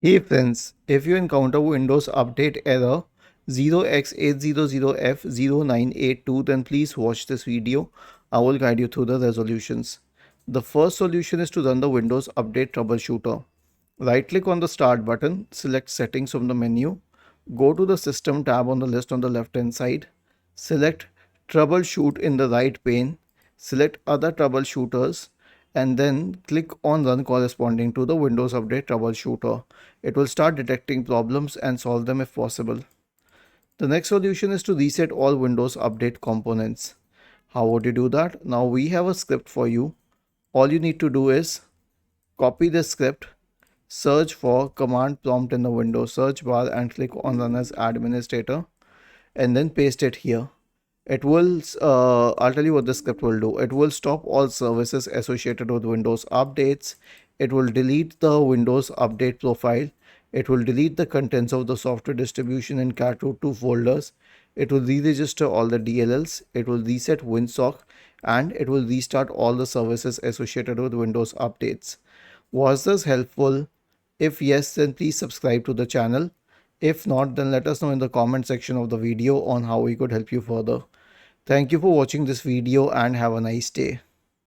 Hey friends, if you encounter Windows Update error 0x800f0982, then please watch this video. I will guide you through the resolutions. The first solution is to run the Windows Update Troubleshooter. Right click on the Start button, select Settings from the menu, go to the System tab on the list on the left hand side, select Troubleshoot in the right pane, select Other Troubleshooters, and then click on Run corresponding to the Windows Update Troubleshooter. It will start detecting problems and solve them if possible. The next solution is to reset all Windows Update components. How would you do that? Now we have a script for you. All you need to do is copy the script, search for command prompt in the Windows search bar and click on Run as Administrator, and then paste it here. It will, I'll tell you what the script will do. It will stop all services associated with Windows updates. It will delete the Windows update profile. It will delete the contents of the software distribution and cat root to folders. It will re-register all the DLLs. It will reset WinSock, and it will restart all the services associated with Windows updates. Was this helpful? If yes, then please subscribe to the channel. If not, then let us know in the comment section of the video on how we could help you further. Thank you for watching this video and have a nice day.